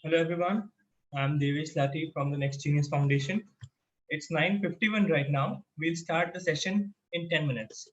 Hello everyone, I'm Devesh Lati from the Next Genius Foundation. It's 9:51 right now. We'll start the session in 10 minutes.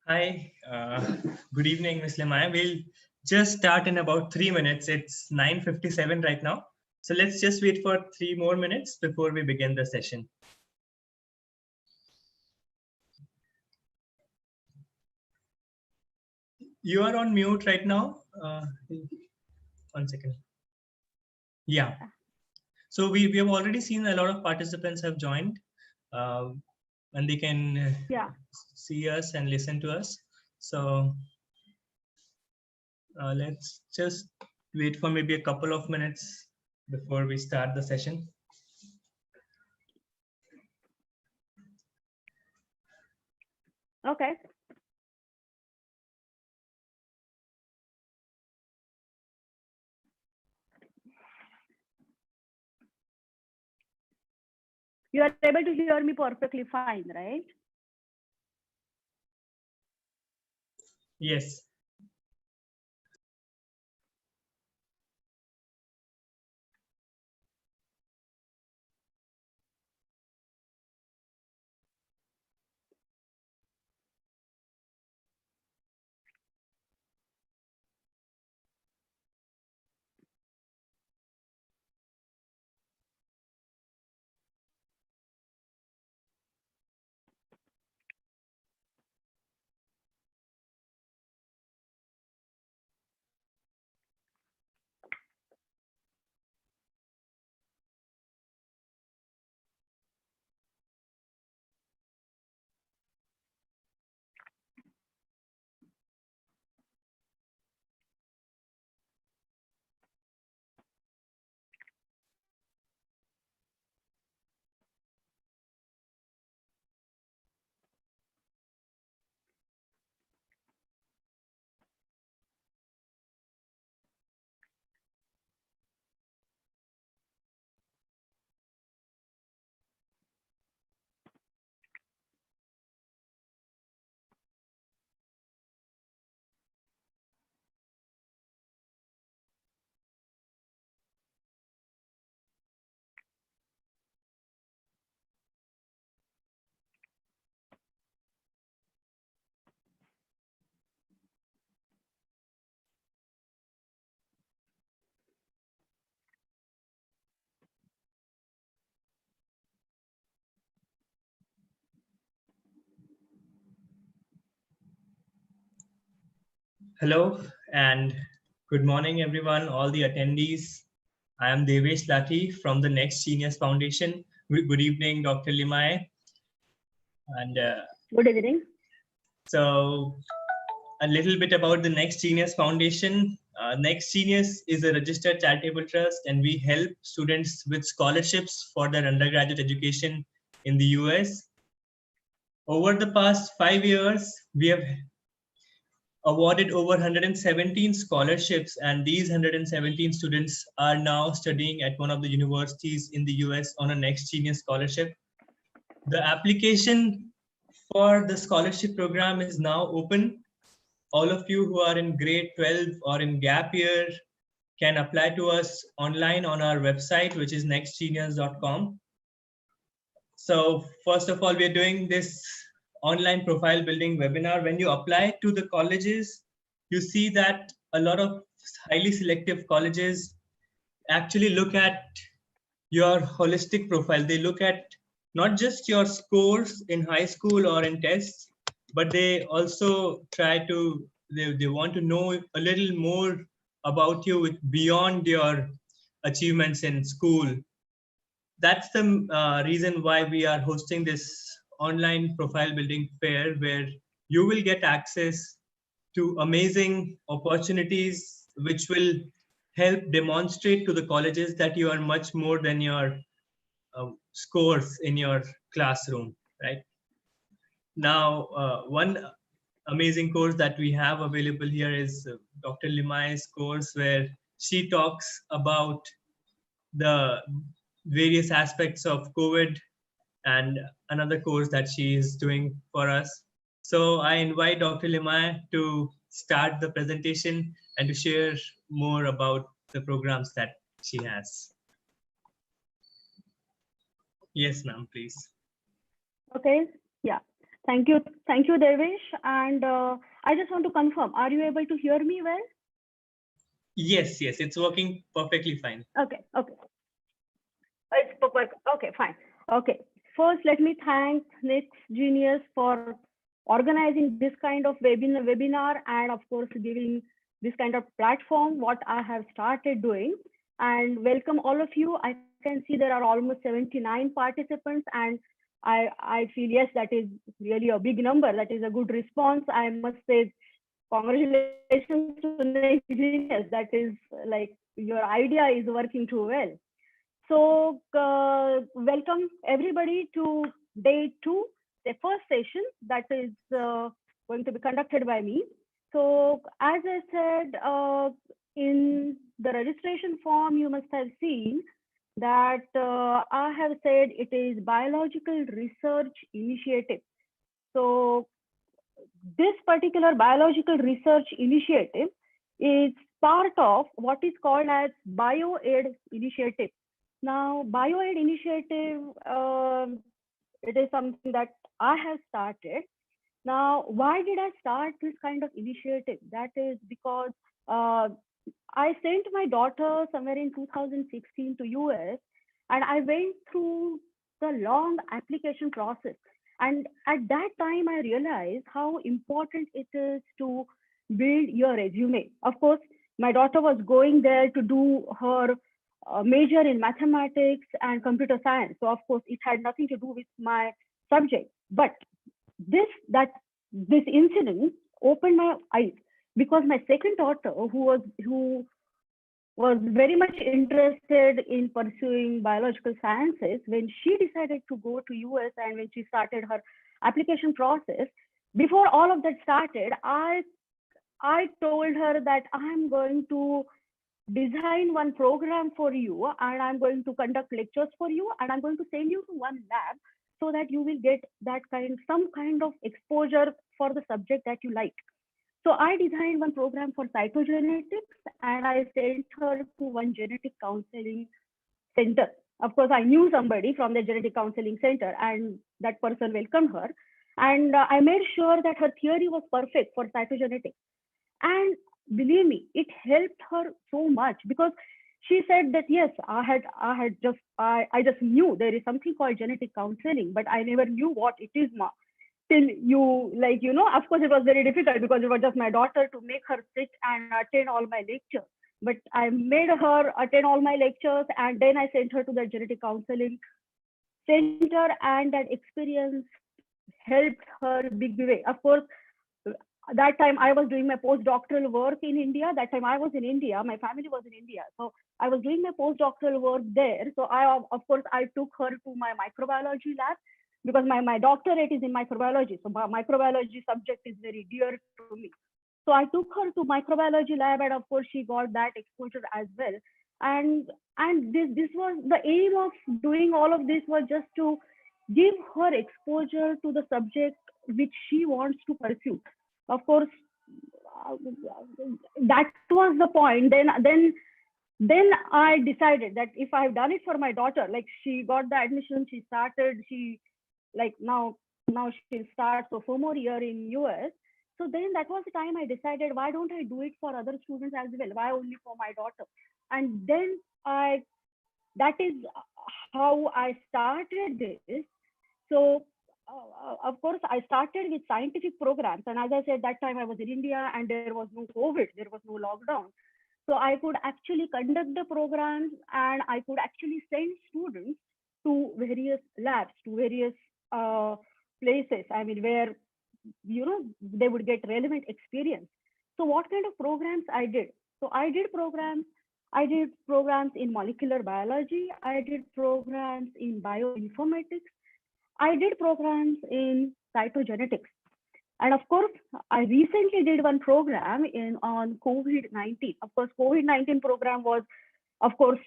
Hi, good evening, Ms. Limaya. We'll just start in about 3 minutes. It's 9:57 right now. So let's just wait for 3 more minutes before we begin the session. You are on mute right now. 1 second. Yeah. So we have already seen a lot of participants have joined, and they can see us and listen to us. So let's just wait for maybe a couple of minutes before we start the session. Okay. You are able to hear me perfectly fine, right? Yes. Hello and good morning, everyone, all the attendees. I am Devesh Lathi from the Next Genius Foundation. Good evening, Dr. Limai. And good evening. So a little bit about the Next Genius Foundation. Next Genius is a registered charitable trust, and we help students with scholarships for their undergraduate education in the US. Over the past 5 years, we have awarded over 117 scholarships, and these 117 students are now studying at one of the universities in the US on a Next Genius scholarship. The application for the scholarship program is now open. All of you who are in grade 12 or in gap year can apply to us online on our website, which is nextgenius.com. So first of all, we're doing this online profile building webinar. When you apply to the colleges, you see that a lot of highly selective colleges actually look at your holistic profile. They look at not just your scores in high school or in tests, but they also try to, they want to know a little more about you with beyond your achievements in school. That's the reason why we are hosting this online profile building fair, where you will get access to amazing opportunities which will help demonstrate to the colleges that you are much more than your scores in your classroom, right? Now, one amazing course that we have available here is Dr. Limai's course, where she talks about the various aspects of COVID, and another course that she is doing for us. So I invite Dr. Limai to start the presentation and to share more about the programs that she has. Yes, ma'am, please. Okay. Yeah. Thank you, Devesh. And I just want to confirm: are you able to hear me well? Yes, it's working perfectly fine. Okay. It's perfect. Okay, fine. Okay. First, let me thank Next Genius for organizing this kind of webinar and of course giving this kind of platform what I have started doing. And welcome all of you. I can see there are almost 79 participants, and I feel yes, that is really a big number. That is a good response. I must say congratulations to Next Genius. That is like your idea is working too well. So welcome everybody to day 2, the first session that is going to be conducted by me. So as I said, in the registration form, you must have seen that I have said it is Biological Research Initiative. So this particular Biological Research Initiative is part of what is called as BioAid Initiative. Now, BioAid Initiative, it is something that I have started. Now, why did I start this kind of initiative? That is because I sent my daughter somewhere in 2016 to US, and I went through the long application process. And at that time, I realized how important it is to build your resume. Of course, my daughter was going there to do her major in mathematics and computer science. So of course, it had nothing to do with my subject. But this incident opened my eyes, because my second daughter, who was very much interested in pursuing biological sciences, when she decided to go to US and when she started her application process, before all of that started, I told her that I'm going to design one program for you, and I'm going to conduct lectures for you, and I'm going to send you to one lab so that you will get some kind of exposure for the subject that you like. So I designed one program for cytogenetics, and I sent her to one genetic counseling center. Of course, I knew somebody from the genetic counseling center, and that person welcomed her. And I made sure that her theory was perfect for cytogenetics. And believe me, it helped her so much, because she said that yes, I just knew there is something called genetic counseling, but I never knew what it is, ma. Till you, of course, it was very difficult because it was just my daughter to make her sit and attend all my lectures. But I made her attend all my lectures, and then I sent her to the genetic counseling center, and that experience helped her big way. Of course, that time I was doing my postdoctoral work in India. That time I was in India. My family was in India. So I was doing my postdoctoral work there. So of course, I took her to my microbiology lab, because my doctorate is in microbiology. So my microbiology subject is very dear to me. So I took her to microbiology lab, and of course, she got that exposure as well. And this was the aim of doing all of this, was just to give her exposure to the subject which she wants to pursue. Of course, that was the point. Then I decided that if I've done it for my daughter, like she got the admission, she started, now she'll start sophomore year in US. So then that was the time I decided, why don't I do it for other students as well? Why only for my daughter? And then that is how I started this. So of course, I started with scientific programs. And as I said, that time I was in India and there was no COVID, there was no lockdown. So I could actually conduct the programs, and I could actually send students to various labs, to various places, I mean, where, they would get relevant experience. So what kind of programs I did? So I did programs in molecular biology. I did programs in bioinformatics. I did programs in cytogenetics. And of course, I recently did one program on COVID-19. Of course, COVID-19 program was, of course,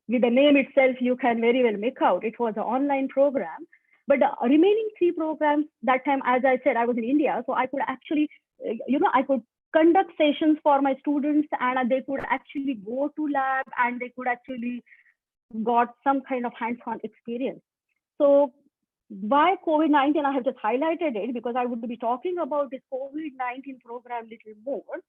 with the name itself, you can very well make out. It was an online program. But the remaining 3 programs, that time, as I said, I was in India. So I could actually, I could conduct sessions for my students, and they could actually go to lab, and they could actually got some kind of hands-on experience. So why COVID-19, I have just highlighted it because I would be talking about this COVID-19 program a little more.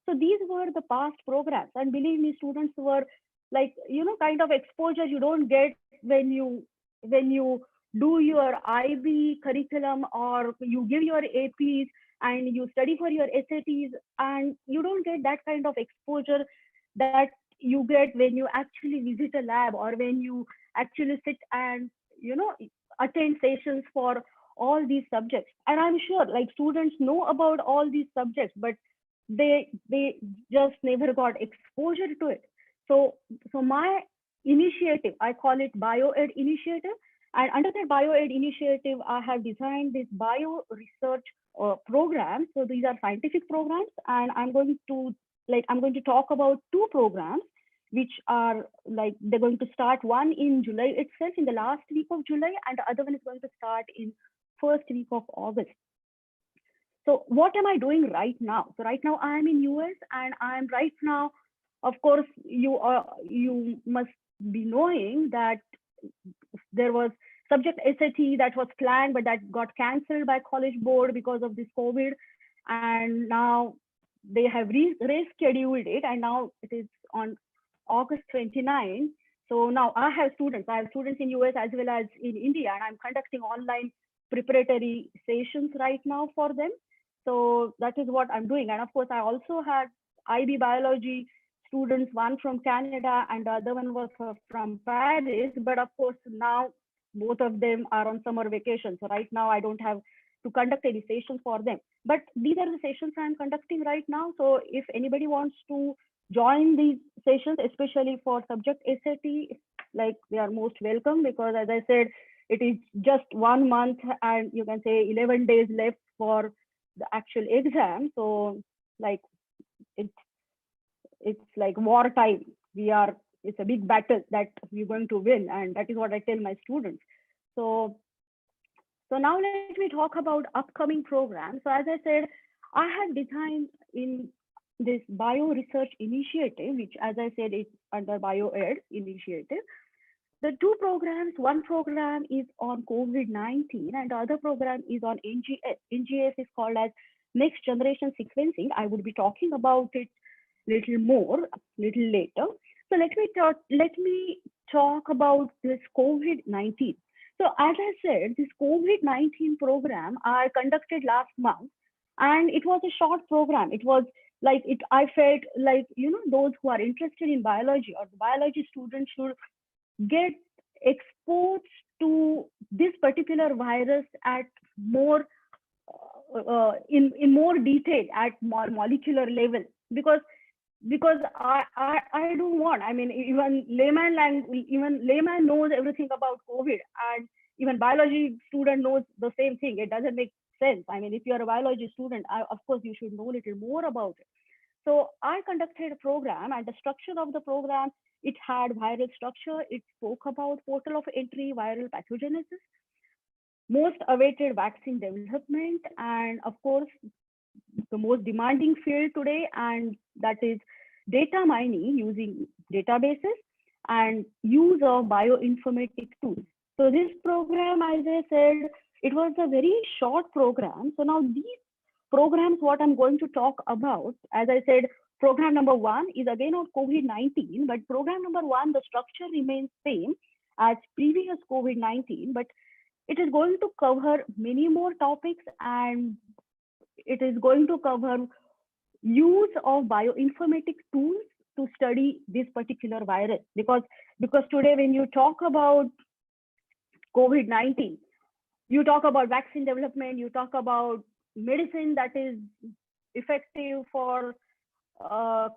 So these were the past programs, and believe me, students were like, kind of exposure you don't get when you do your IB curriculum or you give your APs and you study for your SATs, and you don't get that kind of exposure that you get when you actually visit a lab or when you actually sit and attend sessions for all these subjects. And I'm sure like students know about all these subjects, but they just never got exposure to it. So my initiative, I call it BioEd initiative, and under that BioEd initiative I have designed this bio research program. So these are scientific programs, and I'm going to talk about two programs which are like, they're going to start one in July itself, in the last week of July, and the other one is going to start in first week of August. So what am I doing right now? So right now I am in US, and I'm right now, of course, you must be knowing that there was subject SAT that was planned, but that got cancelled by College Board because of this COVID. And now they have rescheduled it, and now it is on August 29. So now I have students in US as well as in India, and I'm conducting online preparatory sessions right now for them. So that is what I'm doing. And of course, I also had IB biology students, one from Canada and the other one was from Paris. But of course, now both of them are on summer vacation. So right now I don't have to conduct any sessions for them. But these are the sessions I'm conducting right now. So if anybody wants to join these sessions, especially for subject SAT, like, they are most welcome, because as I said, it is just 1 month and you can say 11 days left for the actual exam. So like, it's like wartime. It's a big battle that we're going to win, and that is what I tell my students. So now let me talk about upcoming programs. So as I said, I have designed in this bio research initiative, which as I said, is under BioEd initiative. The two programs, one program is on COVID-19 and the other program is on NGS. NGS is called as Next Generation Sequencing. I would be talking about it little later. So let me talk about this COVID-19. So as I said, this COVID-19 program I conducted last month, and it was a short program. It was like, I felt like, those who are interested in biology or the biology students should get exposed to this particular virus at more in more detail at more molecular level, because I don't want, I mean, even layman knows everything about COVID, and even biology student knows the same thing. It doesn't make sense. I mean, if you're a biology student, of course you should know a little more about it. So I conducted a program, and the structure of the program, it had viral structure. It spoke about portal of entry, viral pathogenesis, most awaited vaccine development, and of course, the most demanding field today, and that is data mining using databases and use of bioinformatic tools. So this program, as I said, it was a very short program. So now these programs, what I'm going to talk about, as I said, program number 1 is again on COVID-19, but program number 1, the structure remains same as previous COVID-19, but it is going to cover many more topics, and it is going to cover use of bioinformatic tools to study this particular virus. Because today when you talk about COVID-19, you talk about vaccine development, you talk about medicine that is effective for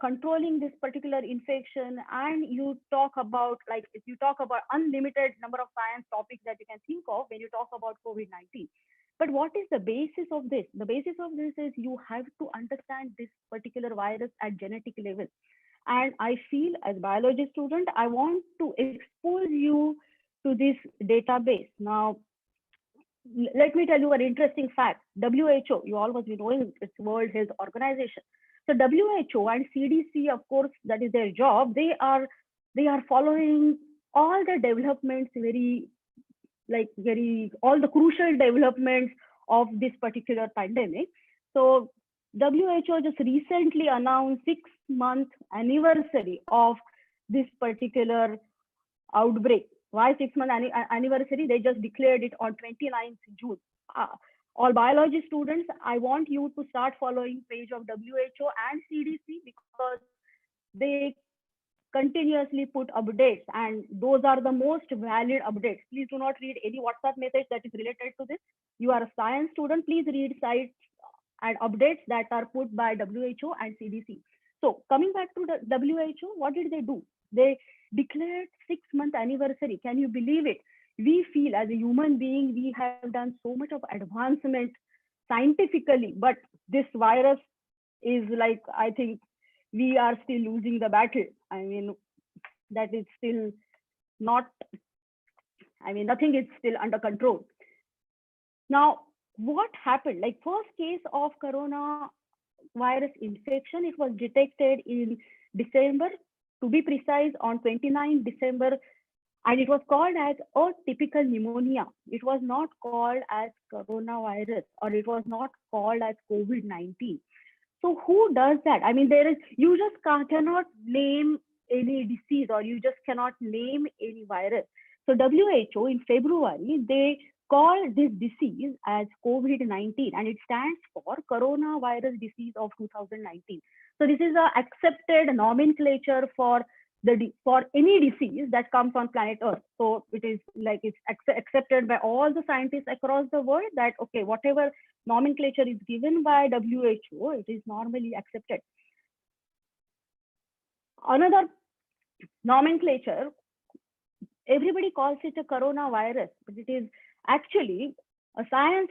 controlling this particular infection, and you talk about, like, if you talk about unlimited number of science topics that you can think of when you talk about COVID-19. But what is the basis of this? The basis of this is you have to understand this particular virus at genetic level. And I feel as biology student, I want to expose you to this database. Now, let me tell you an interesting fact. WHO, you all must be knowing, it's World Health Organization. So WHO and CDC, of course, that is their job. They are following all the developments very like all the crucial developments of this particular pandemic. So WHO just recently announced 6-month anniversary of this particular outbreak. Why 6-month anniversary? They just declared it on 29th June. All biology students, I want you to start following page of WHO and CDC, because they continuously put updates, and those are the most valid updates. Please do not read any WhatsApp message that is related to this. You are a science student, please read sites and updates that are put by WHO and CDC. So coming back to the WHO, what did they do? They declared 6-month anniversary. Can you believe it? We feel as a human being, we have done so much of advancement scientifically, but this virus is like, I think we are still losing the battle. I mean, that is still not, I mean, nothing is still under control. Now, what happened? Like, first case of coronavirus infection, it was detected in December, to be precise, on 29 December, and it was called as atypical pneumonia. It was not called as coronavirus, or it was not called as COVID-19. So who does that? I mean, you just cannot name any disease, or you just cannot name any virus. So WHO in February, they called this disease as COVID-19, and it stands for coronavirus disease of 2019. So this is a accepted nomenclature for any disease that comes on planet Earth. So it is like, it's accepted by all the scientists across the world that, okay, whatever nomenclature is given by WHO, it is normally accepted. Another nomenclature, everybody calls it a coronavirus, but it is actually, a science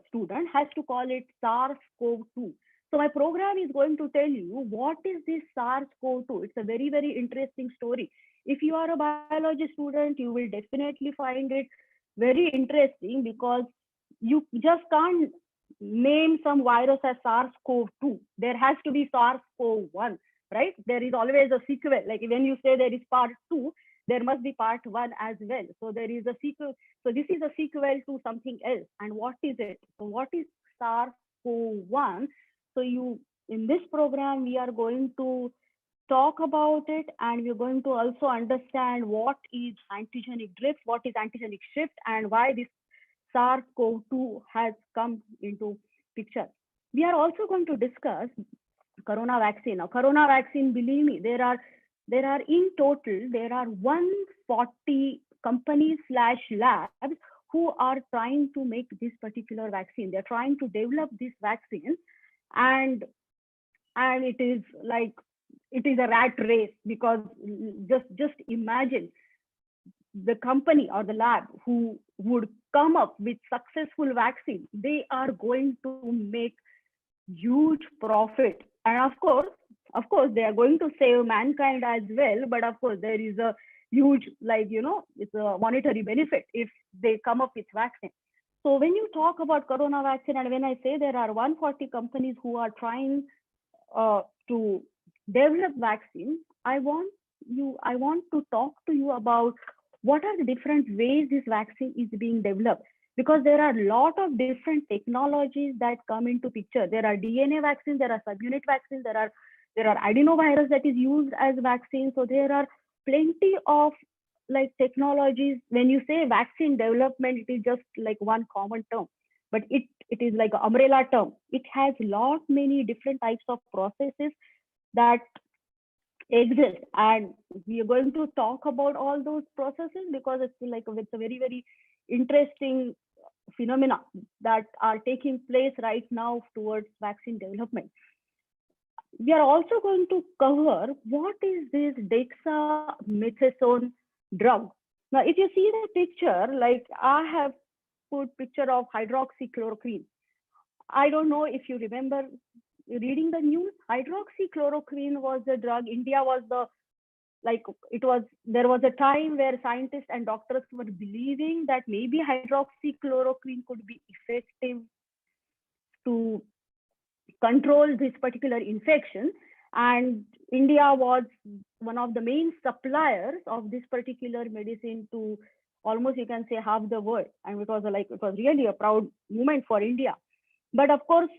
student has to call it SARS-CoV-2. So my program is going to tell you what is this SARS-CoV-2. It's a very, very interesting story. If you are a biology student, you will definitely find it very interesting, because you just can't name some virus as SARS-CoV-2. There has to be SARS-CoV-1, right? There is always a sequel. Like when you say there is part 2, there must be part 1 as well. So there is a sequel. So this is a sequel to something else. And what is it? So what is SARS-CoV-1? So in this program, we are going to talk about it, and we're going to also understand what is antigenic drift, what is antigenic shift, and why this SARS-CoV-2 has come into picture. We are also going to discuss corona vaccine. Now, corona vaccine, believe me, there are in total, there are 140 companies / labs who are trying to make this particular vaccine. They're trying to develop this vaccine, and it is like, it is a rat race, because just imagine the company or the lab who would come up with successful vaccine, they are going to make huge profit. And of course, they are going to save mankind as well. But of course, there is a huge, like, it's a monetary benefit if they come up with vaccine. So when you talk about corona vaccine, and when I say there are 140 companies who are trying to develop vaccine, I want to talk to you about what are the different ways this vaccine is being developed, because there are a lot of different technologies that come into picture. There are DNA vaccines, there are subunit vaccines, there are adenovirus that is used as vaccine. So there are plenty of like technologies. When you say vaccine development, it is just like one common term, but it is like an umbrella term. It has many different types of processes that exist, and we are going to talk about all those processes, because it's a very, very interesting phenomena that are taking place right now towards vaccine development. We are also going to cover what is this dexamethasone drug. Now, if you see the picture, like I have put picture of hydroxychloroquine. I don't know if you remember reading the news. Hydroxychloroquine was the drug. India was there was a time where scientists and doctors were believing that maybe hydroxychloroquine could be effective to control this particular infection. And India was one of the main suppliers of this particular medicine to almost you can say half the world, and it was really a proud moment for India. But of course,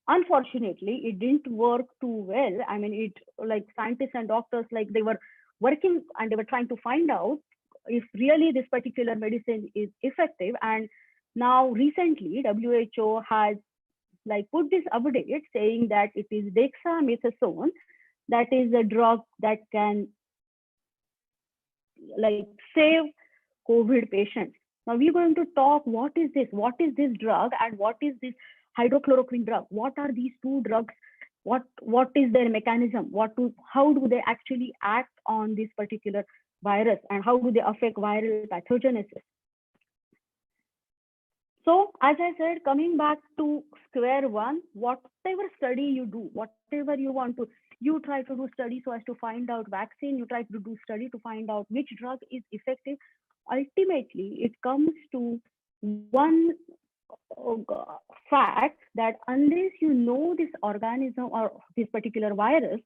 unfortunately, it didn't work too well. I mean, it like scientists and doctors, like they were working and they were trying to find out if really this particular medicine is effective. And now recently, WHO has like put this update saying that it is dexamethasone, that is a drug that can like save COVID patients. Now we're going to talk what is this drug, and what is this hydrochloroquine drug? What are these two drugs? What is their mechanism? How do they actually act on this particular virus, and how do they affect viral pathogenesis? So as I said, coming back to square one, whatever study you do, whatever you want to, you try to do study so as to find out vaccine, you try to do study to find out which drug is effective. Ultimately, it comes to one fact that unless you know this organism or this particular virus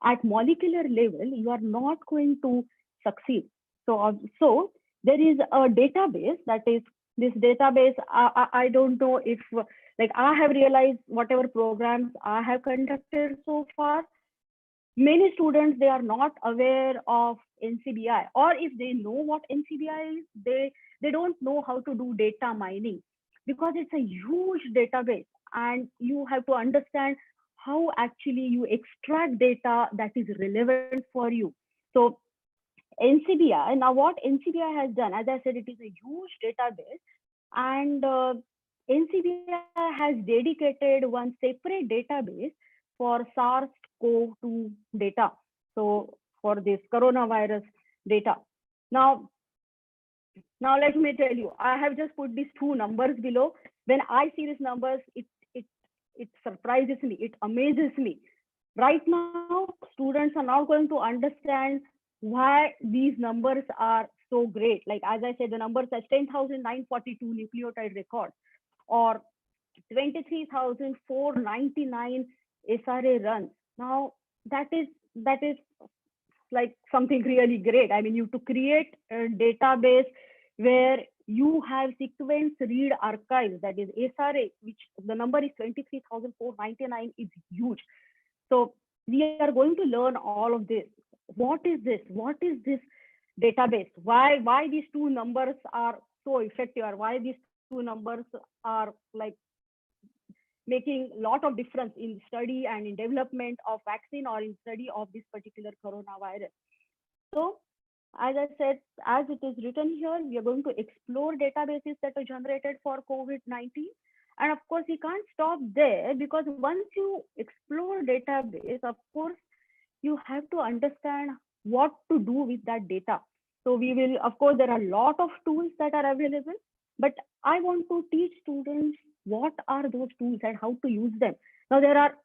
at molecular level, you are not going to succeed. So there is a database, that is this database. I don't know if like I have realized whatever programs I have conducted so far, many students, they are not aware of NCBI, or if they know what NCBI is, they don't know how to do data mining, because it's a huge database and you have to understand how actually you extract data that is relevant for you. So NCBI, now what NCBI has done, as I said, it is a huge database, and NCBI has dedicated one separate database for SARS-CoV-2 data. So for this coronavirus data. Now let me tell you, I have just put these two numbers below. When I see these numbers, it surprises me, it amazes me. Right now, students are now going to understand why these numbers are so great. Like, as I said, the numbers are 10,942 nucleotide records, or 23,499 SRA runs. Now, that is like something really great. I mean, you to create a database where you have sequence read archives, that is SRA, which the number is 23,499, is huge. So we are going to learn all of this. What is this? What is this database? Why these two numbers are so effective, or why these two numbers are like making a lot of difference in study and in development of vaccine, or in study of this particular coronavirus. So as I said, as it is written here, we are going to explore databases that are generated for COVID-19. And of course, we can't stop there, because once you explore database, of course, you have to understand what to do with that data. So we will, of course, there are a lot of tools that are available, but I want to teach students what are those tools and how to use them. Now, there are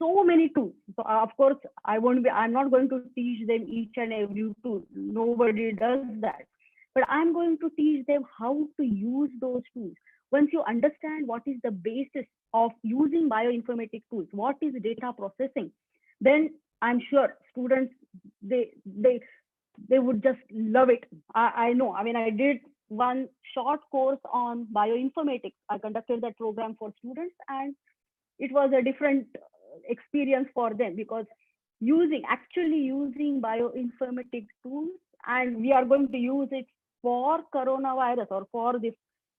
so many tools. So of course, I'm not going to teach them each and every tool. Nobody does that. But I'm going to teach them how to use those tools. Once you understand what is the basis of using bioinformatic tools, what is data processing, then I'm sure students, they would just love it. I know. I mean, I did one short course on bioinformatics. I conducted that program for students, and it was a different experience for them, because actually using bioinformatics tools, and we are going to use it for coronavirus, or for this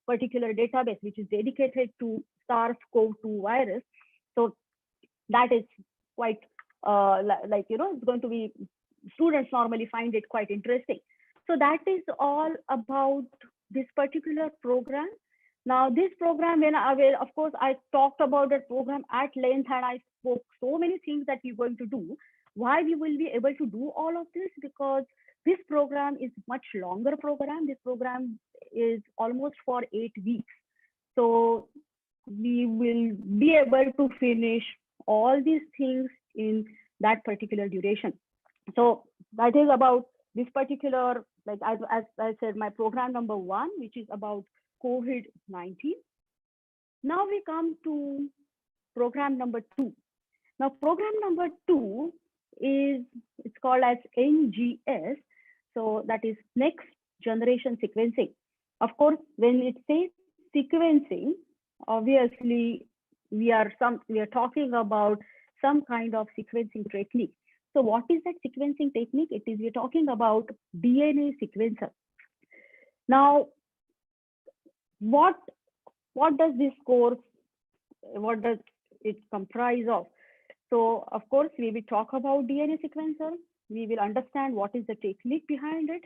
particular database, which is dedicated to SARS-CoV-2 virus. So that is quite like, it's going to be, students normally find it quite interesting. So that is all about this particular program. Now, this program, of course, I talked about that program at length, and I spoke so many things that we're going to do. Why we will be able to do all of this? Because this program is much longer program. This program is almost for 8 weeks. So we will be able to finish all these things in that particular duration. So that is about this particular, like as I said, my program number 1, which is about COVID-19. Now we come to program number 2. Now program number 2 it's called as NGS. So that is next generation sequencing. Of course, when it says sequencing, obviously we are talking about some kind of sequencing technique. So what is that sequencing technique? It is, we're talking about DNA sequencer. Now, what does this course, what does it comprise of? So of course, we will talk about DNA sequencer. We will understand what is the technique behind it.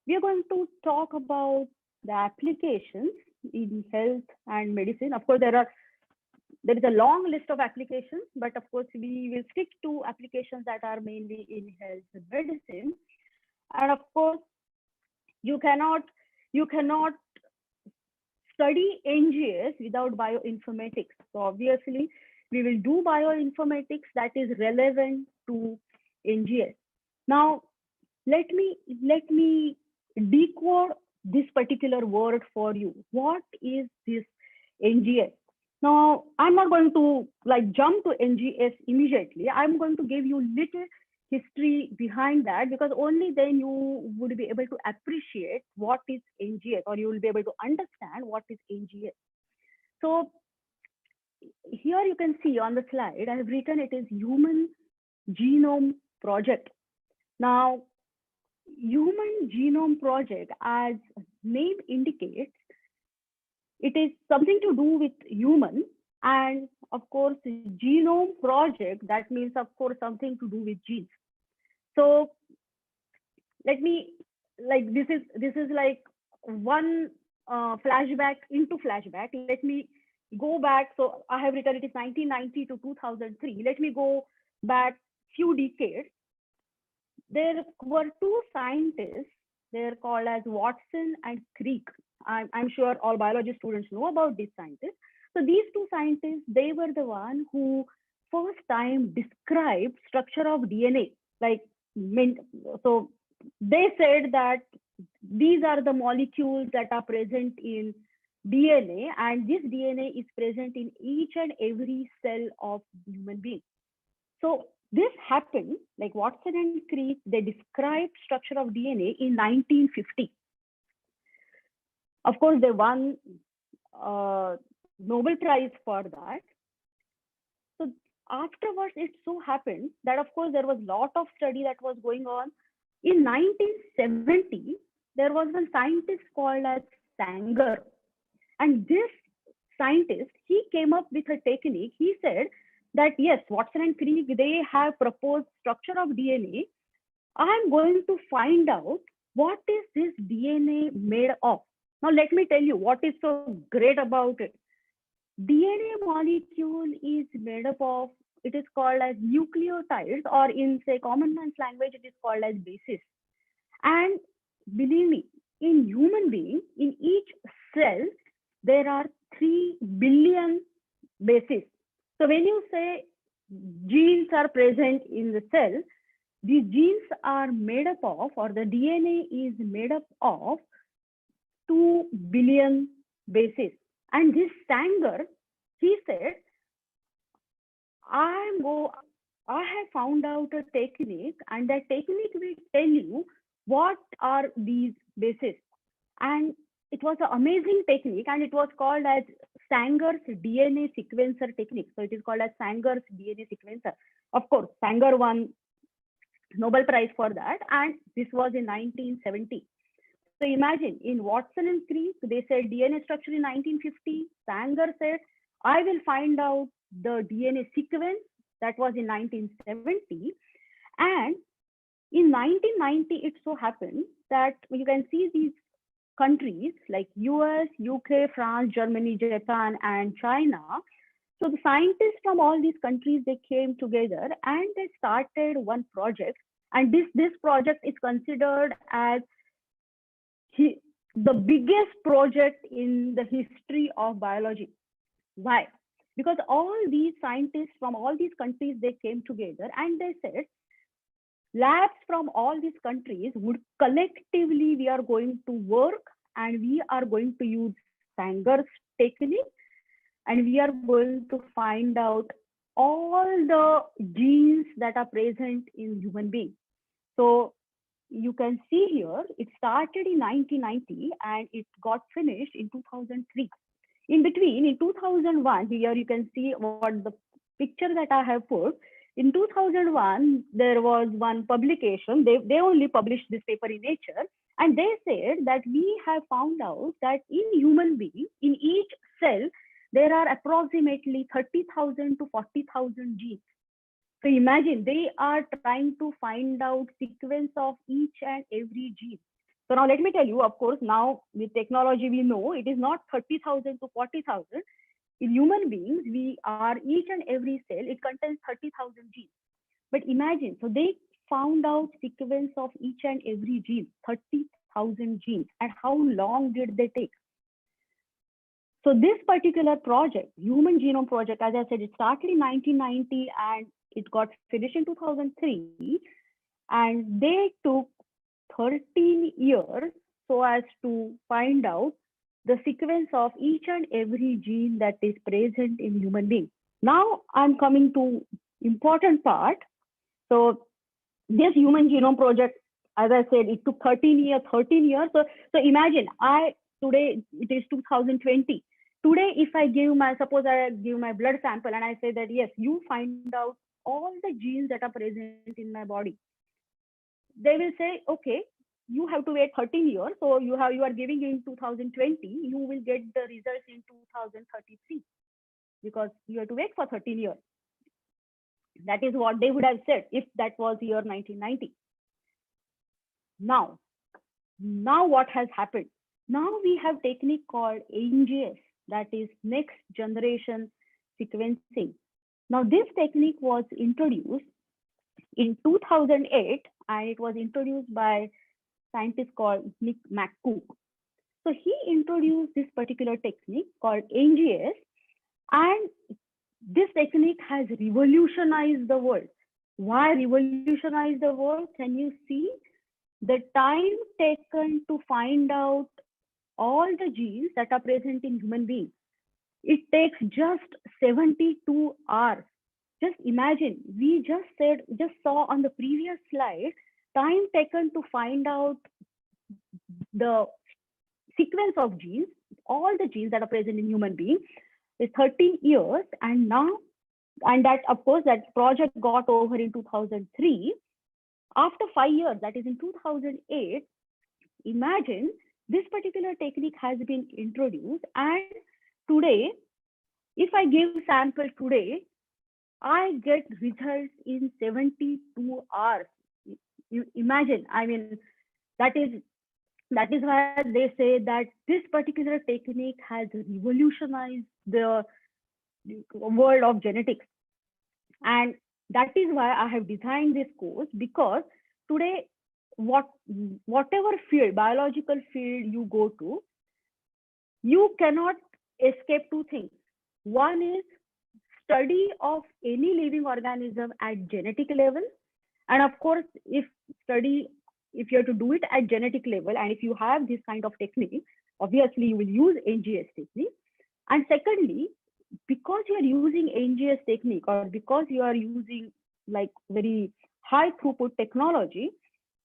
We are going to talk about the applications in health and medicine. Of course, there is a long list of applications, but of course, we will stick to applications that are mainly in health and medicine. And of course, you cannot study NGS without bioinformatics. So obviously, we will do bioinformatics that is relevant to NGS. Now, let me decode this particular word for you. What is this NGS? Now, I'm not going to like jump to NGS immediately. I'm going to give you little history behind that, because only then you would be able to appreciate what is NGS, or you will be able to understand what is NGS. So here you can see on the slide, I have written it is Human Genome Project. Now, Human Genome Project, as name indicates, it is something to do with human, and of course, genome project, that means of course something to do with genes. So let me, like, this is like one flashback into flashback. Let me go back. So I have written it is 1990 to 2003. Let me go back few decades. There were two scientists. They're called as Watson and Crick. I'm sure all biology students know about these scientists. So these two scientists, they were the one who first time described structure of DNA. Like, so they said that these are the molecules that are present in DNA, and this DNA is present in each and every cell of human being. So this happened, like Watson and Crick, they described structure of DNA in 1950. Of course, they won Nobel Prize for that. So afterwards, it so happened that, of course, there was a lot of study that was going on. In 1970, there was a scientist called as Sanger. And this scientist, he came up with a technique. He said that, yes, Watson and Crick, they have proposed structure of DNA. I'm going to find out what is this DNA made of. Now, let me tell you what is so great about it. DNA molecule is made up of, it is called as nucleotides, or in, say, common man's language, it is called as bases. And believe me, in human being, in each cell, there are 3 billion bases. So when you say genes are present in the cell, these genes are made up of, or the DNA is made up of 2 billion bases. And this Sanger, he said, I have found out a technique, and that technique will tell you what are these bases. And it was an amazing technique, and it was called as Sanger's DNA sequencer technique. So it is called as Sanger's DNA sequencer. Of course, Sanger won Nobel Prize for that, and this was in 1970. So imagine, in Watson and Crick, they said DNA structure in 1950. Sanger said, I will find out the DNA sequence. That was in 1970. And in 1990, it so happened that you can see these countries like US, UK, France, Germany, Japan, and China. So the scientists from all these countries, they came together and they started one project. And this project is considered as the biggest project in the history of biology. Why? Because all these scientists from all these countries, they came together and they said, labs from all these countries would collectively, we are going to work and we are going to use Sanger's technique, and we are going to find out all the genes that are present in human beings. So you can see here, it started in 1990 and it got finished in 2003. In between, in 2001, here you can see what the picture that I have put. In 2001, there was one publication. They only published this paper in Nature, and they said that we have found out that in human beings, in each cell, there are approximately 30,000 to 40,000 genes. So imagine they are trying to find out sequence of each and every gene. So now let me tell you, of course, now with technology, we know it is not 30,000 to 40,000. In human beings, we are each and every cell, it contains 30,000 genes. But imagine, so they found out sequence of each and every gene, 30,000 genes. And how long did they take? So this particular project, Human Genome Project, as I said, it started in 1990 and it got finished in 2003. And they took 13 years so as to find out the sequence of each and every gene that is present in human beings. Now I'm coming to important part. So this Human Genome Project, as I said, it took 13 years. So imagine today it is 2020. Today, if I give suppose I give my blood sample and I say that, yes, you find out all the genes that are present in my body. They will say, okay, you have to wait 13 years. So you are giving in 2020, you will get the results in 2033 because you have to wait for 13 years. That is what they would have said if that was year 1990. Now what has happened? Now we have technique called NGS, that is next generation sequencing. Now this technique was introduced in 2008 and it was introduced by scientist called Nick McCook. So he introduced this particular technique called NGS, and this technique has revolutionized the world. Why revolutionize the world? Can you see the time taken to find out all the genes that are present in human beings? It takes just 72 hours. Just imagine, we just saw on the previous slide, time taken to find out the sequence of genes, all the genes that are present in human beings, is 13 years. And that, of course, that project got over in 2003. After 5 years, that is in 2008, imagine this particular technique has been introduced. And today, if I give sample today, I get results in 72 hours. You imagine, I mean, that is why they say that this particular technique has revolutionized the world of genetics. And that is why I have designed this course, because today, whatever field, biological field you go to, you cannot escape two things. One is study of any living organism at genetic level. And of course, if you have to do it at genetic level, and if you have this kind of technique, obviously you will use NGS technique. And secondly, because you are using NGS technique, or because you are using like very high throughput technology,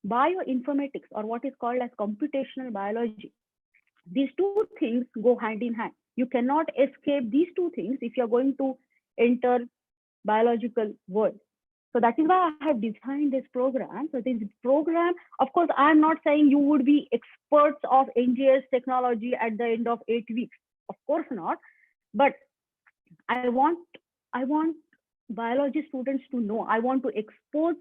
bioinformatics, or what is called as computational biology, these two things go hand in hand. You cannot escape these two things if you're going to enter biological world. So that is why I have designed this program. So this program, of course, I'm not saying you would be experts of NGS technology at the end of 8 weeks. Of course not. But I want biology students to know. I want to expose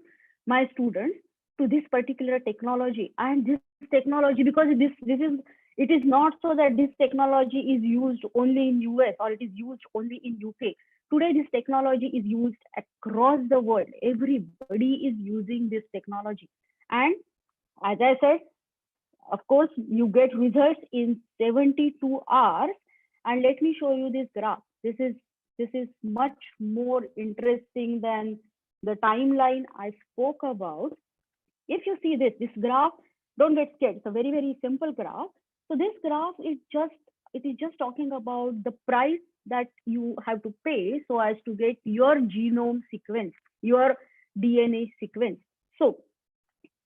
my students to this particular technology. And this technology, because it is not so that this technology is used only in US or it is used only in UK. Today, this technology is used across the world. Everybody is using this technology. And as I said, of course, you get results in 72 hours. And let me show you this graph. This is much more interesting than the timeline I spoke about. If you see this graph, don't get scared. It's a very, very simple graph. So this graph is just talking about the price that you have to pay so as to get your genome sequence, your DNA sequence. So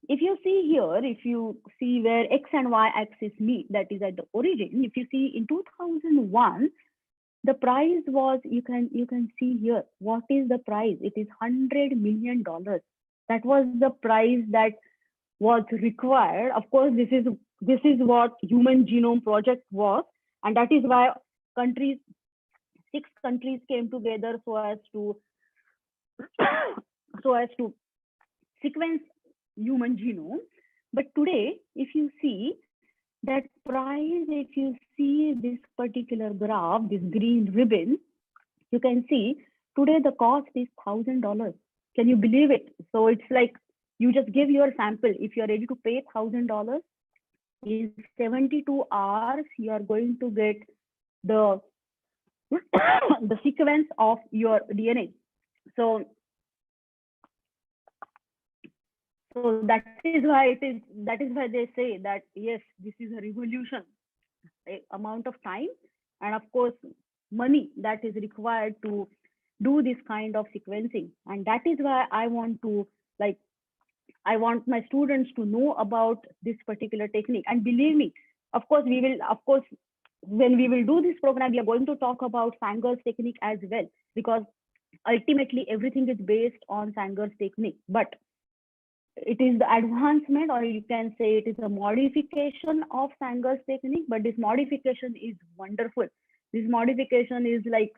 if you see here, if you see where X and Y axis meet, that is at the origin, if you see in 2001, the price was, you can see here, what is the price? It is $100 million. That was the price that was required. Of course, this is what Human Genome Project was, and that is why countries, 6 countries came together so as to sequence human genome. But today, if you see that price, if you see this particular graph, this green ribbon, you can see today the cost is $1,000. Can you believe it? So it's like you just give your sample. If you're ready to pay $1,000, in 72 hours, you are going to get the the sequence of your DNA. So that is why they say that yes, this is a revolution. Amount of time and of course money that is required to do this kind of sequencing, and that is why I want my students to know about this particular technique. And believe me, of course when we will do this program, we are going to talk about Sanger's technique as well, because ultimately everything is based on Sanger's technique, but it is the advancement, or you can say it is a modification of Sanger's technique. But this modification is wonderful. This modification is like,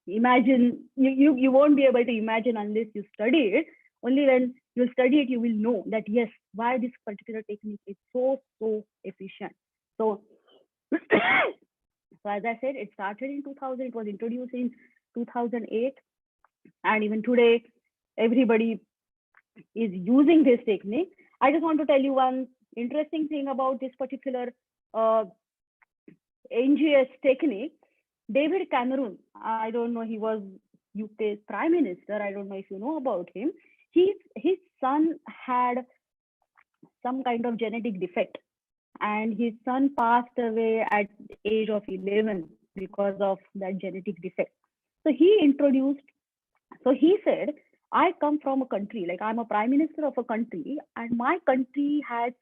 imagine, you won't be able to imagine unless you study it. Only when you study it, you will know that yes, why this particular technique is so efficient. So as I said, it started in 2000, it was introduced in 2008, and even today everybody is using this technique. I just want to tell you one interesting thing about this particular NGS technique. David Cameron, I don't know, he was UK's Prime Minister. I don't know if you know about him. His son had some kind of genetic defect, and his son passed away at the age of 11 because of that genetic defect. So he said, I come from a country, like I'm a prime minister of a country, and my country has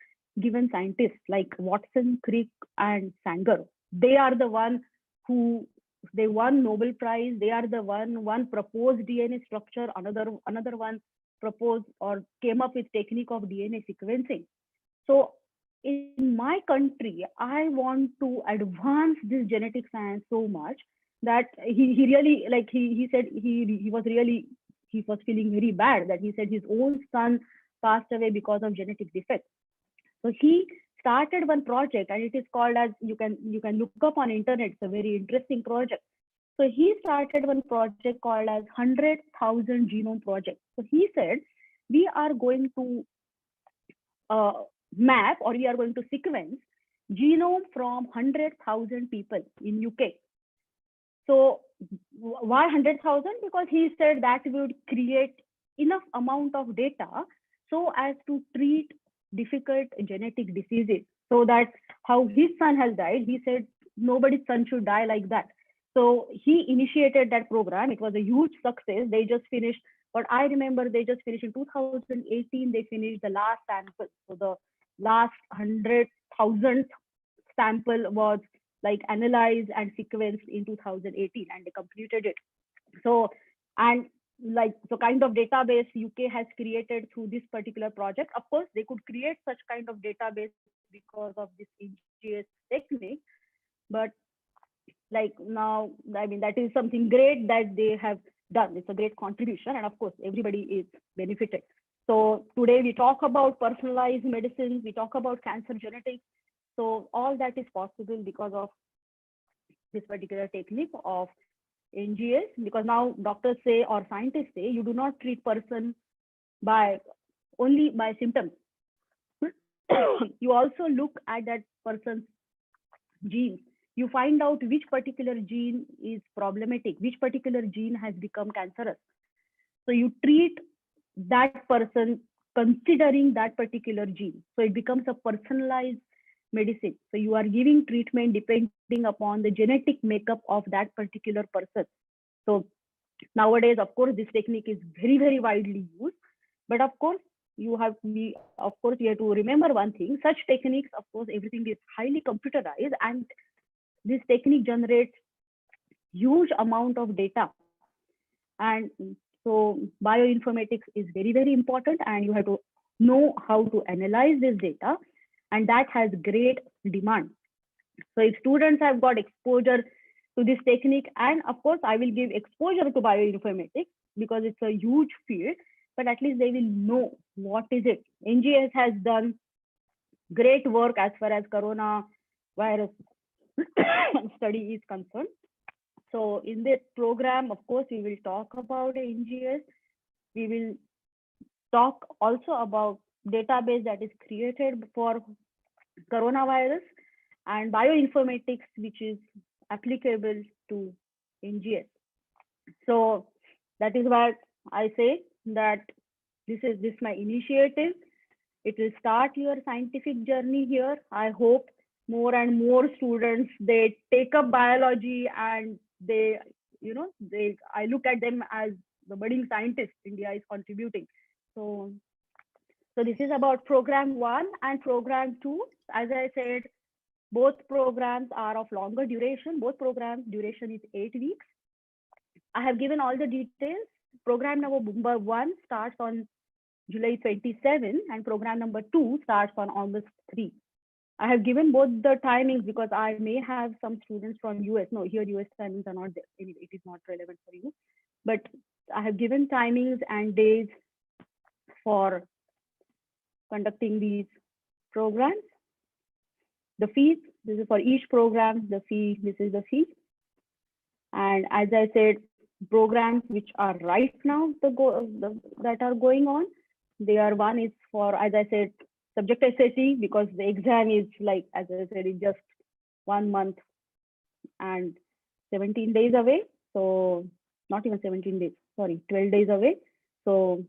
given scientists like Watson, Crick, and Sanger. They are the one who, they won Nobel Prize. They are the one proposed DNA structure. Another one proposed or came up with technique of DNA sequencing. So in my country, I want to advance this genetic science so much that he really, like he said, he was feeling very bad, that he said his own son passed away because of genetic defect. So he started one project, and it is called, as you can look up on internet. It's a very interesting project. So he started one project called as 100,000 Genome Project. So he said, we are going to map, or we are going to sequence genome from 100,000 people in UK. So why 100,000? Because he said that would create enough amount of data so as to treat difficult genetic diseases. So that how his son has died, he said nobody's son should die like that. So he initiated that program. It was a huge success. They just finished, what I remember, they just finished in 2018. They finished the last sample. So the last 100,000th sample was like analyzed and sequenced in 2018, and they completed it. So, and like, so kind of database UK has created through this particular project. Of course, they could create such kind of database because of this NGS technique, but like now, I mean, that is something great that they have done. It's a great contribution, and of course, everybody is benefited. So today we talk about personalized medicine, we talk about cancer genetics. So all that is possible because of this particular technique of NGS, because now doctors say, or scientists say, you do not treat person only by symptoms. You also look at that person's genes. You find out which particular gene is problematic, which particular gene has become cancerous. So you treat that person considering that particular gene. So it becomes a personalized medicine. So you are giving treatment depending upon the genetic makeup of that particular person. So nowadays, of course, this technique is very, very widely used. But of course, you have to be, of course, you have to remember one thing. Such techniques, of course, everything is highly computerized, and this technique generates huge amount of data. And so bioinformatics is very, very important, and you have to know how to analyze this data, and that has great demand. So if students have got exposure to this technique, and of course, I will give exposure to bioinformatics because it's a huge field, but at least they will know what is it. NGS has done great work as far as coronavirus study is concerned. So in this program, of course, we will talk about NGS. We will talk also about database that is created for coronavirus and bioinformatics, which is applicable to NGS. So that is what I say, that this is my initiative. It will start your scientific journey here. I hope more and more students, they take up biology, and they, I look at them as the budding scientists India is contributing. So this is about program 1 and program 2. As I said, both programs are of longer duration. Both programs duration is 8 weeks. I have given all the details. Program number 1 starts on July 27, and program number 2 starts on August 3. I have given both the timings because I may have some students from US. No, here US timings are not there. Anyway, it is not relevant for you. But I have given timings and days for conducting these programs. The fees, this is for each program, the fee, this is the fee. And as I said, programs which are right now that are going on, one is for, as I said, subject SAT, because the exam is like, as I said, it's just 1 month and 17 days away. So not even 17 days, sorry, 12 days away. So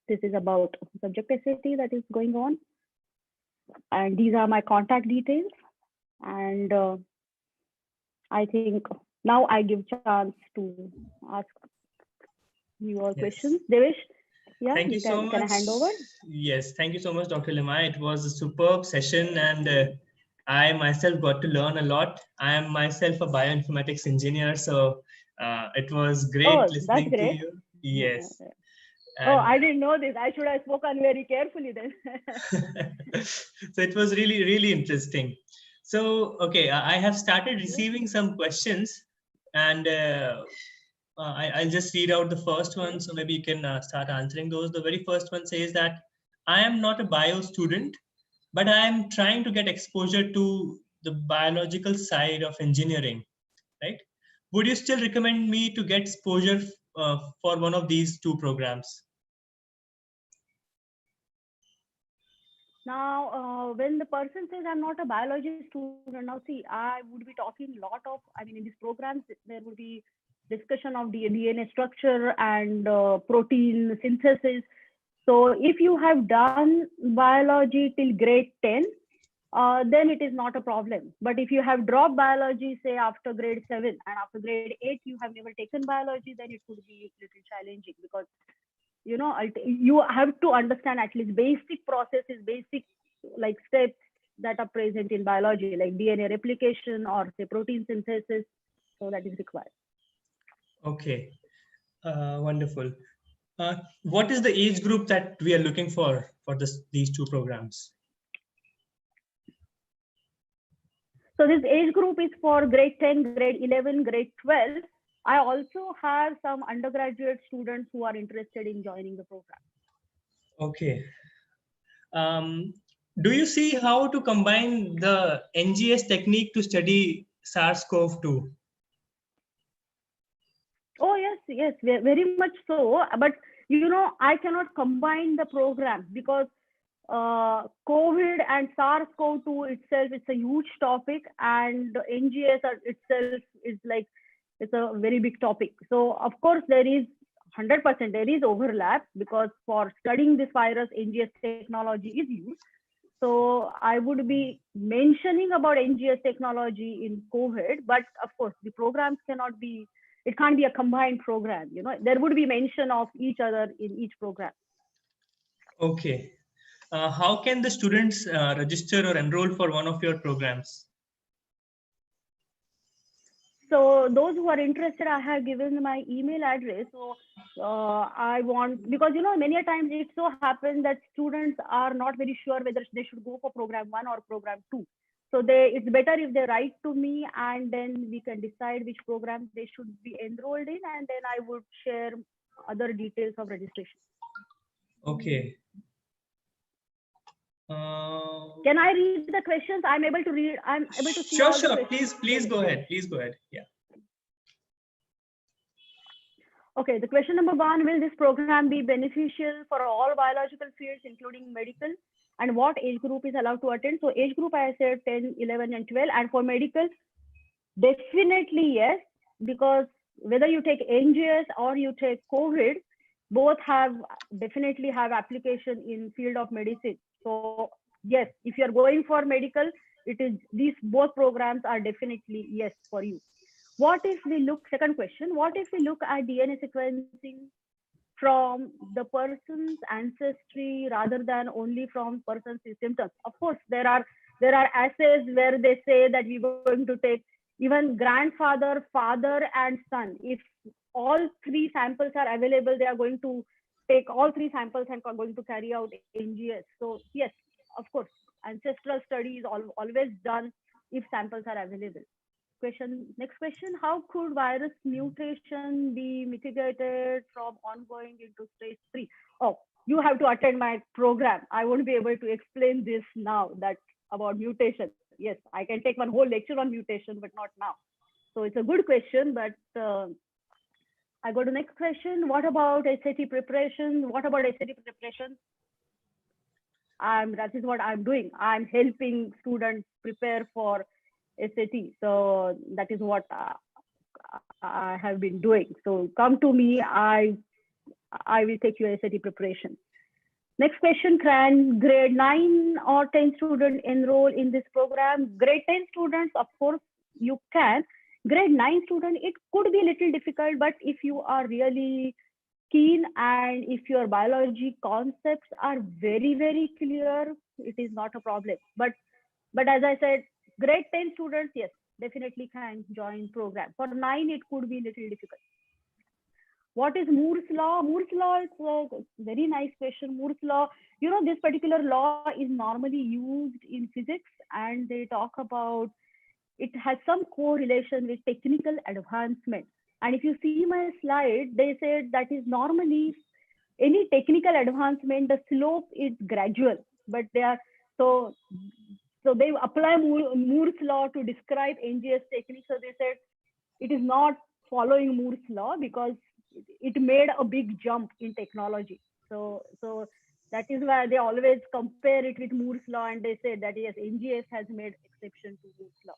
this is about subject SAT that is going on. And these are my contact details. And I think now I give chance to ask your questions. Devesh, yeah, thank you so much. Can I hand over? Yes, thank you so much, Dr. Lima. It was a superb session, and I myself got to learn a lot. I am myself a bioinformatics engineer, so it was great listening to you. Yes. And I didn't know this. I should have spoken very carefully then. So it was really, really interesting. So, okay, I have started receiving some questions, and I'll just read out the first one. So maybe you can start answering those. The very first one says that I am not a bio student, but I am trying to get exposure to the biological side of engineering, right? Would you still recommend me to get exposure for one of these 2 programs? Now, when the person says I'm not a biology student, now see, I would be talking a lot of, in these programs, there would be discussion of DNA structure and protein synthesis. So if you have done biology till grade 10, then it is not a problem. But if you have dropped biology, say after grade 7 and after grade 8, you have never taken biology, then it could be a little challenging, because you have to understand at least basic processes, basic like steps that are present in biology, like DNA replication or say protein synthesis. So that is required. Okay, wonderful. What is the age group that we are looking for these 2 programs? So this age group is for grade 10, grade 11, grade 12. I also have some undergraduate students who are interested in joining the program. Okay. Do you see how to combine the NGS technique to study SARS-CoV-2? Oh, yes, very much so. But, I cannot combine the programs because COVID and SARS-CoV-2 itself, it's a huge topic, and NGS itself is like, it's a very big topic. So of course there is 100%, there is overlap, because for studying this virus, NGS technology is used. So I would be mentioning about NGS technology in COVID, but of course the programs cannot be, it can't be a combined program. There would be mention of each other in each program. Okay. How can the students register or enroll for one of your programs? So those who are interested, I have given my email address. So I want, because many a times it so happens that students are not very sure whether they should go for program 1 or program 2. So it's better if they write to me, and then we can decide which program they should be enrolled in, and then I would share other details of registration. Okay. Can I read the questions? I'm able to read. I'm able to see Sure, all the sure. questions. Please go ahead. Please go ahead. Yeah. Okay, the question number 1, will this program be beneficial for all biological fields, including medical? And what age group is allowed to attend? So age group, I said 10, 11, and 12. And for medical, definitely yes, because whether you take NGS or you take COVID, both definitely have application in field of medicine. So yes, if you're going for medical, these both programs are definitely yes for you. What if we look, second question, what if we look at DNA sequencing from the person's ancestry rather than only from person's symptoms? Of course, there are assays where they say that we're going to take even grandfather, father, and son. If all 3 samples are available, they are going to take all 3 samples and are going to carry out NGS. So yes, of course, ancestral study is always done if samples are available. Next question, how could virus mutation be mitigated from ongoing into stage 3? Oh, you have to attend my program. I won't be able to explain this now, that about mutation. Yes, I can take one whole lecture on mutation, but not now. So it's a good question, but I go to next question. What about SAT preparation? That is what I'm doing. I'm helping students prepare for SAT. So that is what I have been doing. So come to me. I will take your SAT preparation. Next question, can grade 9 or 10 student enroll in this program? Grade 10 students, of course, you can. Grade 9 student, it could be a little difficult, but if you are really keen and if your biology concepts are very, very clear, it is not a problem. But as I said, grade 10 students, yes, definitely can join program. For 9, it could be a little difficult. What is Moore's law? Moore's law is a very nice question. Moore's law, this particular law is normally used in physics, and they talk about it has some correlation with technical advancement. And if you see my slide, they said that is normally any technical advancement, the slope is gradual, but so they apply Moore's law to describe NGS technique. So they said it is not following Moore's law because it made a big jump in technology. So that is why they always compare it with Moore's law, and they say that yes, NGS has made exception to Moore's law.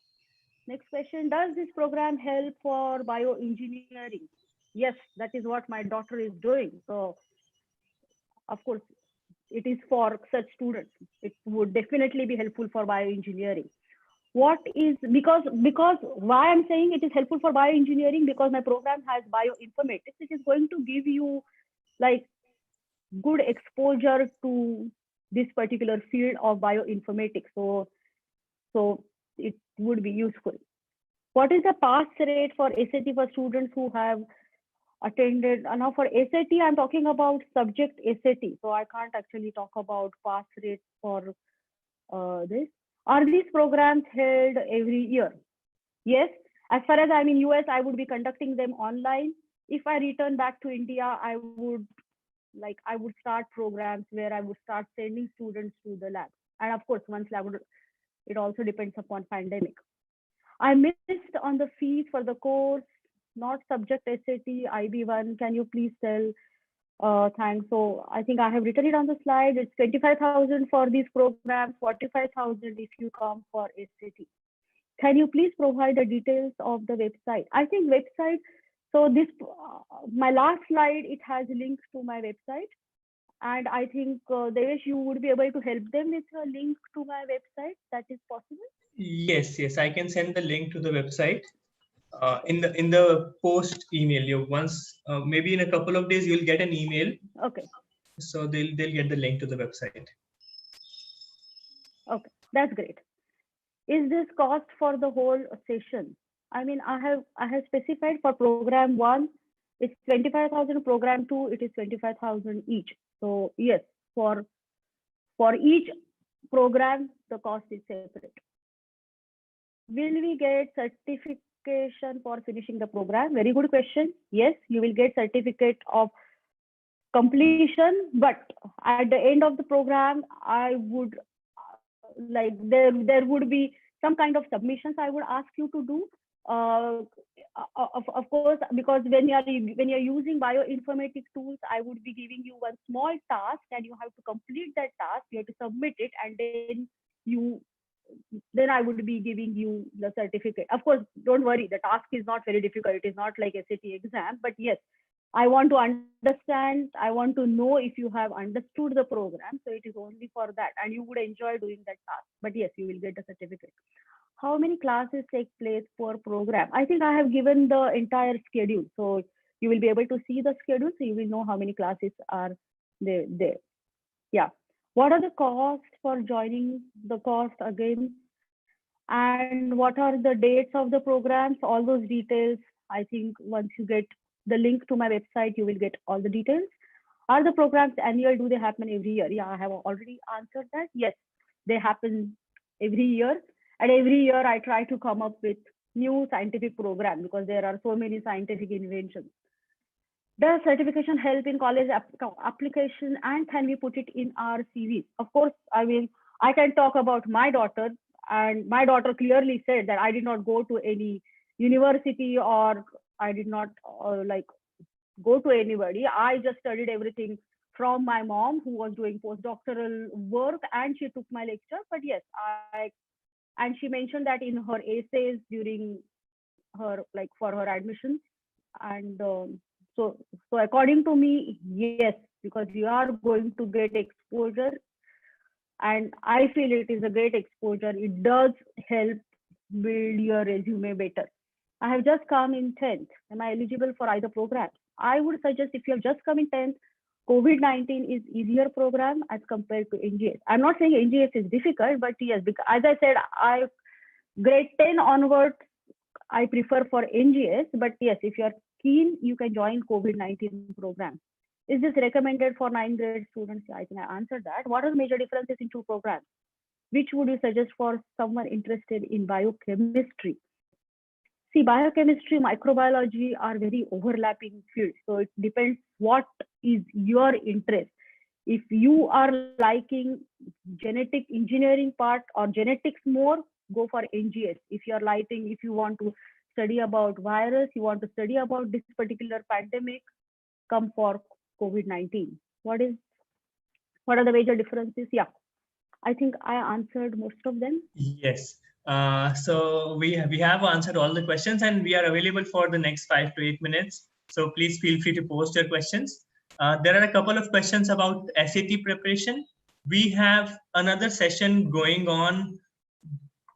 Next question, does this program help for bioengineering? Yes, that is what my daughter is doing. So of course, it is for such students. It would definitely be helpful for bioengineering. Because why I'm saying it is helpful for bioengineering, because my program has bioinformatics. It is going to give you like good exposure to this particular field of bioinformatics. So it would be useful. What is the pass rate for SAT for students who have attended? Now for SAT, I'm talking about subject SAT. So I can't actually talk about pass rate for this. Are these programs held every year? Yes. As far as I'm in US, I would be conducting them online. If I return back to India, I would start programs where I would start sending students to the lab. And of course, once lab, it also depends upon pandemic. I missed on the fees for the course, not subject SAT, IB1. Can you please tell? Thanks. So I think I have written it on the slide. It's 25,000 for these programs, 45,000 if you come for SAT. Can you please provide the details of the website? I think website. So this, my last slide, it has links to my website. And I think, Devesh, you would be able to help them with a link to my website. That is possible? Yes, I can send the link to the website in the post email. Maybe in a couple of days you'll get an email. Okay. So they'll get the link to the website. Okay, that's great. Is this cost for the whole session? I mean, I have specified for program 1, it's 25,000. Program 2, it is 25,000 each. So yes, for each program, the cost is separate. Will we get certification for finishing the program? Very good question. Yes, you will get certificate of completion, but at the end of the program, I would like there would be some kind of submissions I would ask you to do. Of course, because when you're using bioinformatics tools, I would be giving you one small task and you have to complete that task. You have to submit it, and then I would be giving you the certificate. Of course, don't worry, the task is not very difficult. It is not like SAT exam, but yes, I want to understand, I want to know if you have understood the program. So it is only for that, and you would enjoy doing that task. But yes, you will get the certificate. How many classes take place per program? I think I have given the entire schedule. So you will be able to see the schedule. So you will know how many classes are there. Yeah. What are the costs for joining the course again? And what are the dates of the programs? All those details, I think once you get the link to my website, you will get all the details. Are the programs annual? Do they happen every year? Yeah, I have already answered that. Yes, they happen every year. And every year I try to come up with new scientific program because there are so many scientific inventions. Does certification help in college application, and can we put it in our CV? Of course, I mean, I can talk about my daughter, and my daughter clearly said that I did not go to any university, or I did not like go to anybody. I just studied everything from my mom, who was doing postdoctoral work, and she took my lecture. But yes, and she mentioned that in her essays during her, like, for her admission. And so according to me, yes, because you are going to get exposure, and I feel it is a great exposure. It does help build your resume better. I have just come in 10th. Am I eligible for either program? I would suggest, if you have just come in 10th, COVID-19 is easier program as compared to NGS. I'm not saying NGS is difficult, but yes, because as I said, grade 10 onwards, I prefer for NGS. But yes, if you are keen, you can join COVID-19 program. Is this recommended for 9th grade students? I think I answered that. What are the major differences in two programs? Which would you suggest for someone interested in biochemistry? See, biochemistry, microbiology are very overlapping fields. So it depends what is your interest. If you are liking genetic engineering part or genetics more, go for NGS. If you want to study about virus, you want to study about this particular pandemic, come for COVID-19. What are the major differences? Yeah, I think I answered most of them. Yes. So we have answered all the questions, and we are available for the next 5 to 8 minutes. So please feel free to post your questions. There are a couple of questions about SAT preparation. We have another session going on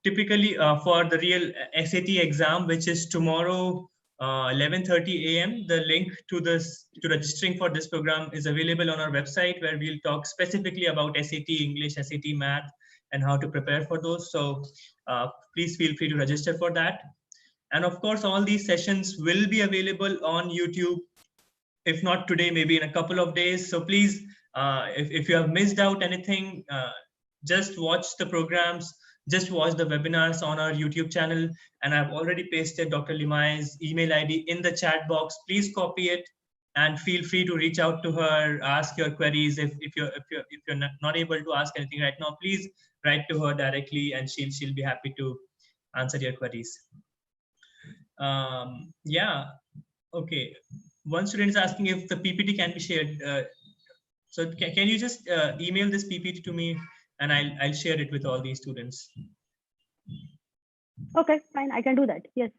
typically for the real SAT exam, which is tomorrow 11:30 a.m. The link to registering for this program is available on our website, where we'll talk specifically about SAT English, SAT Math, and how to prepare for those. So please feel free to register for that. And of course, all these sessions will be available on YouTube, if not today, maybe in a couple of days. So please, if you have missed out anything, just watch the programs, just watch the webinars on our YouTube channel. And I've already pasted Dr. Limai's email ID in the chat box. Please copy it and feel free to reach out to her, ask your queries. If you're not able to ask anything right now, please write to her directly, and she'll be happy to answer your queries. Yeah, okay. One student is asking if the PPT can be shared. So can you just email this PPT to me, and I'll share it with all these students. Okay, fine. I can do that. Yes,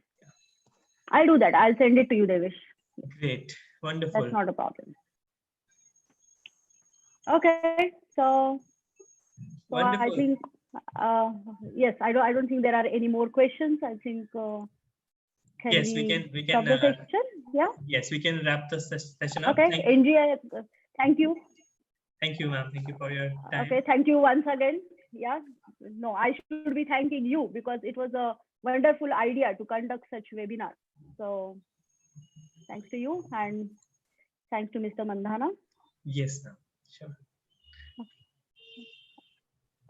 I'll do that. I'll send it to you, Devish. Great, wonderful. That's not a problem. Okay, so I think yes. I don't think there are any more questions. I think yes, we can stop the session. Yeah. Yes, we can wrap the session up. Okay, NGI. Thank you. Thank you, ma'am. Thank you for your time. Okay, thank you once again. Yeah, no, I should be thanking you because it was a wonderful idea to conduct such webinar. So thanks to you and thanks to Mr. Mandhana. Yes, ma'am. Sure.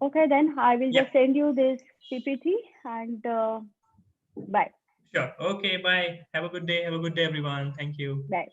Okay, then I will Yeah. just send you this PPT and bye. Sure. Okay, bye. Have a good day. Have a good day, everyone. Thank you. Bye.